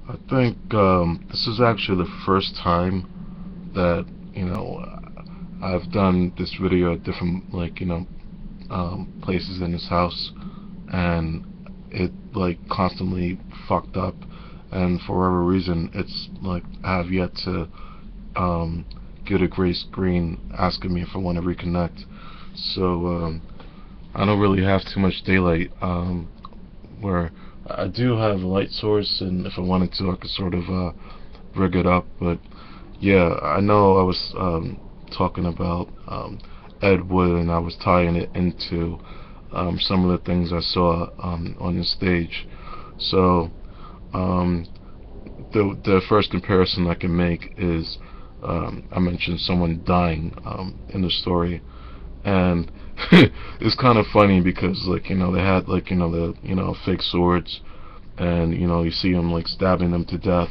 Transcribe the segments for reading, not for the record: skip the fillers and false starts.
I think this is actually the first time that I've done this video at different places in this house, and it like constantly fucked up, and for whatever reason, it's like I have yet to um, get a gray screen asking me if I want to reconnect. So I don't really have too much daylight. Where I do have a light source, and if I wanted to, I could sort of rig it up. But yeah, I know I was talking about Ed Wood, and I was tying it into some of the things I saw on the stage. So um, the first comparison I can make is I mentioned someone dying in the story, and it's kind of funny because they had the fake swords, and you see them like stabbing them to death,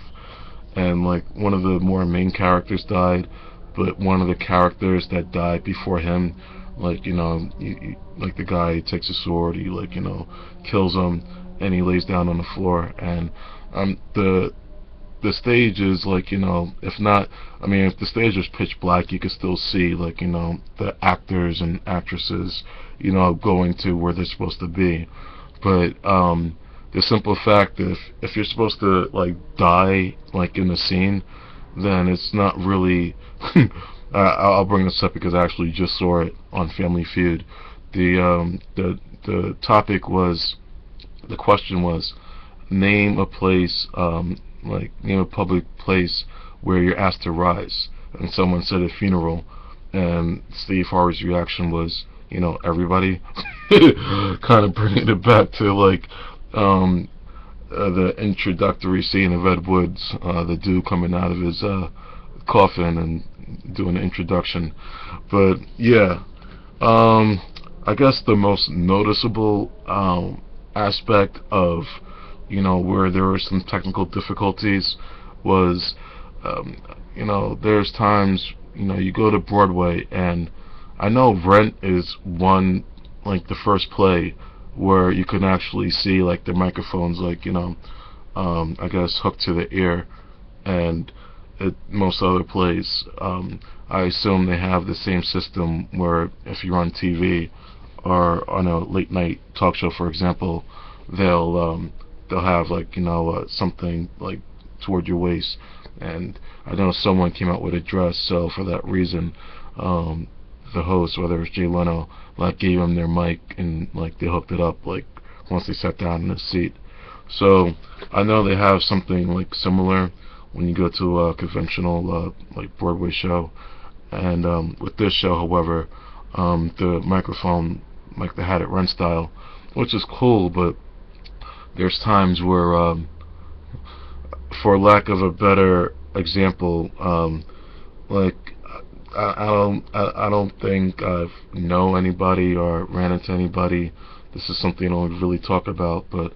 and like one of the more main characters died, but one of the characters that died before him, like the guy takes a sword, he kills him, and he lays down on the floor, and the stage is if not, I mean, if the stage was pitch black, you could still see the actors and actresses going to where they're supposed to be. But the simple fact that if you're supposed to die in the scene, then it's not really I'll bring this up because I actually just saw it on Family Feud. The topic was, the question was, name a place, name a public place where you're asked to rise. And someone said a funeral, and Steve Harvey's reaction was, everybody. Kind of bringing it back to the introductory scene of Ed Wood's, the dude coming out of his coffin and doing the introduction. But yeah, I guess the most noticeable aspect of where there were some technical difficulties was, um, there's times, you go to Broadway, and I know Rent is one, like the first play where you can actually see like the microphones, I guess hooked to the ear, and at most other plays, I assume they have the same system where if you're on TV or on a late night talk show, for example, they'll have something like toward your waist. And I know someone came out with a dress, so for that reason, the host, whether it's Jay Leno, gave them their mic, and they hooked it up once they sat down in the seat. So I know they have something similar when you go to a conventional Broadway show. And with this show, however, the microphone, they had it Rent style, which is cool, but there's times where, for lack of a better example, like I don't think I know anybody or ran into anybody. This is something I don't really talk about, but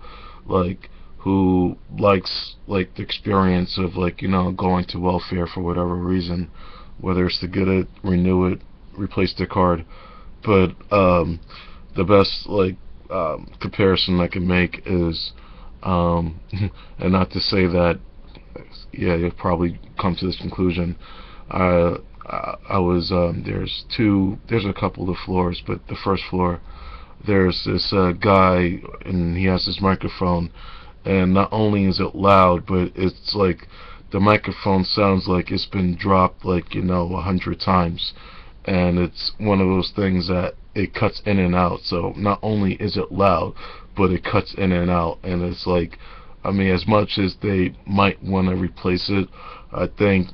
who likes the experience of going to welfare for whatever reason, whether it's to get it, renew it, replace their card. But the best comparison I can make is, and not to say that, yeah, you'll probably come to this conclusion. I was there's a couple of floors, but the first floor, there's this guy, and he has this microphone, and not only is it loud, but it's like the microphone sounds like it's been dropped 100 times, and it's one of those things that it cuts in and out. So not only is it loud, but it cuts in and out, and it's I mean, as much as they might want to replace it, I think,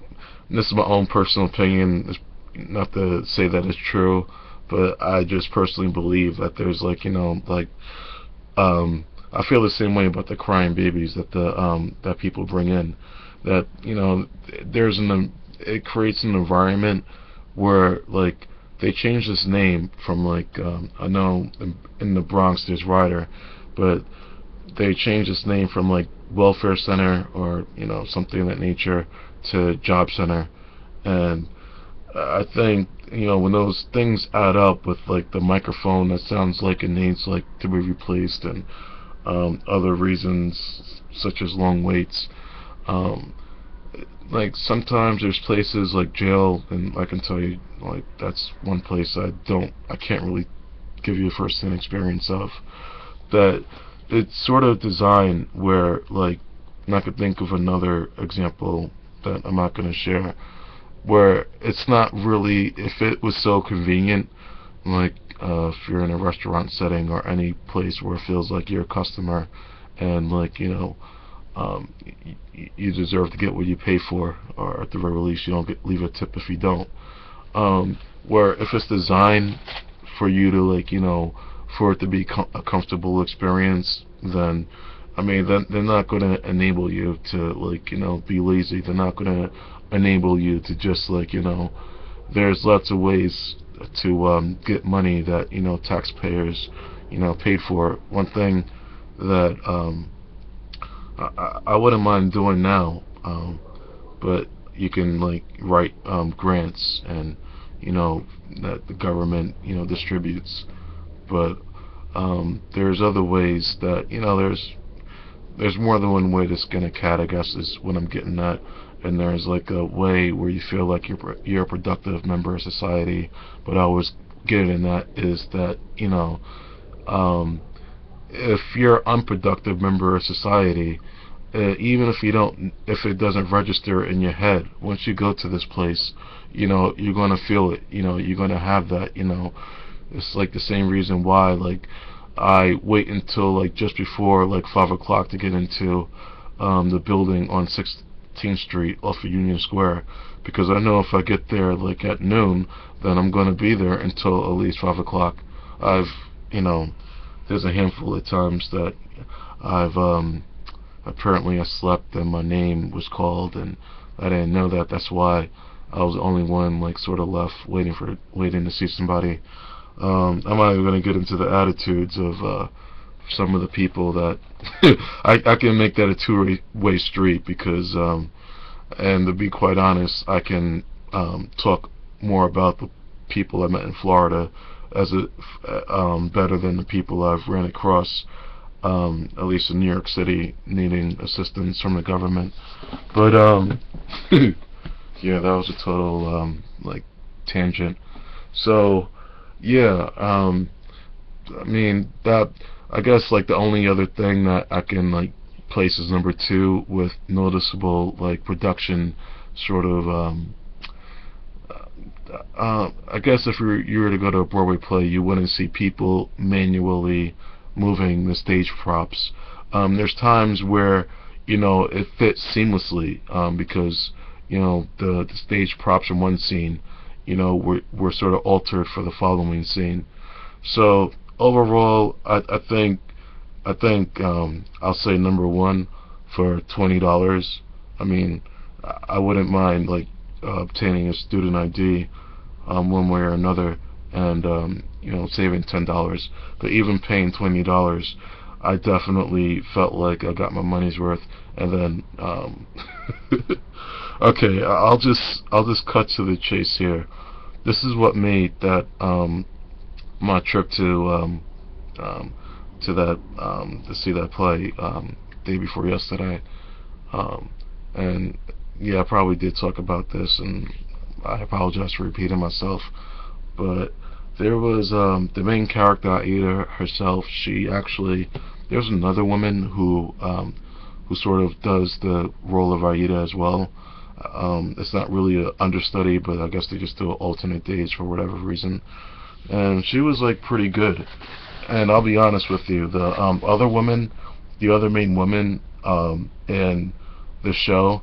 this is my own personal opinion, not to say that it's true, but I just personally believe that there's I feel the same way about the crying babies that people bring in, that it creates an environment where they changed this name from I know in the Bronx there's Ryder, but they changed its name from welfare center or something of that nature to job center. And I think when those things add up with the microphone that sounds like it needs to be replaced, and other reasons such as long waits, Um, like sometimes there's places like jail, and I can tell you, like that's one place I can't really give you a first-hand experience of. That it's sort of designed where, like, and I could think of another example that I'm not going to share, where it's not really, if it was so convenient, like if you're in a restaurant setting or any place where it feels like you're a customer and, like, um, you deserve to get what you pay for, or at the very least you don't leave a tip if you don't. Where if it's designed for you to, like, for it to be a comfortable experience, then I mean, then they're not going to enable you to, like, be lazy. They're not going to enable you to just, like, there's lots of ways to get money that, taxpayers, paid for. One thing that I wouldn't mind doing now, but you can, like, write grants, and that the government distributes. But there's other ways that, there's more than one way to skin a cat, I guess, is what I'm getting at. And there's, like, a way where you feel like you're a productive member of society. But I was getting at is that, um, if you're an unproductive member of society, even if it doesn't register in your head, once you go to this place, you're gonna feel it. You're gonna have that. It's like the same reason why, like, I wait until, like, just before, like, 5 o'clock to get into the building on 16th Street off of Union Square, because I know if I get there, like, at noon, then I'm gonna be there until at least 5 o'clock. I've there's a handful of times that I've apparently I slept and my name was called, and I didn't know that. That's why I was the only one, like, sort of left waiting to see somebody. I'm not even going to get into the attitudes of some of the people that I can make that a two-way street, because and to be quite honest, I can talk more about the people I met in Florida as better than the people I've ran across, at least in New York City, needing assistance from the government. But yeah, that was a total like tangent. So yeah, I mean, that, I guess, like, the only other thing that I can, like, place as number two with noticeable, like, production sort of I guess if you were to go to a Broadway play, you wouldn't see people manually moving the stage props. There's times where it fits seamlessly, because the stage props in one scene were sort of altered for the following scene. So overall, I think I'll say number one for $20. I mean, I wouldn't mind, like, obtaining a student ID one way or another, and saving $10. But even paying $20, I definitely felt like I got my money's worth. And then okay, I'll just cut to the chase here. This is what made that my trip to see that play day before yesterday. And yeah, I probably did talk about this, and I apologize for repeating myself, but there was the main character, Aida herself. She actually, there's another woman who sort of does the role of Aida as well. It's not really an understudy, but I guess they just do alternate days for whatever reason. And she was, like, pretty good. And I'll be honest with you, the other woman, the other main woman in the show,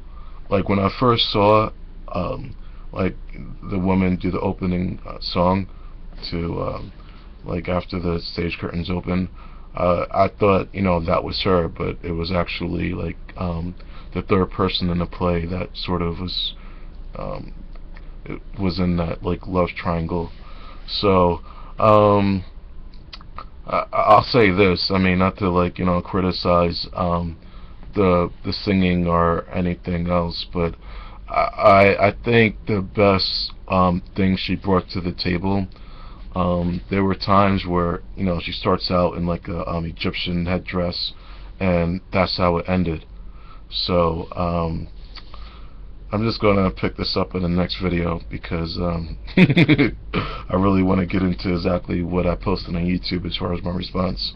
like, when I first saw like, the woman do the opening song to like, after the stage curtains open, I thought that was her, but it was actually, like, the third person in the play that sort of it was in that, like, love triangle. So I'll say this, I mean, not to, like, criticize the singing or anything else, but I think the best thing she brought to the table, there were times where she starts out in, like, a Egyptian headdress, and that's how it ended. So I'm just going to pick this up in the next video because I really want to get into exactly what I posted on YouTube as far as my response.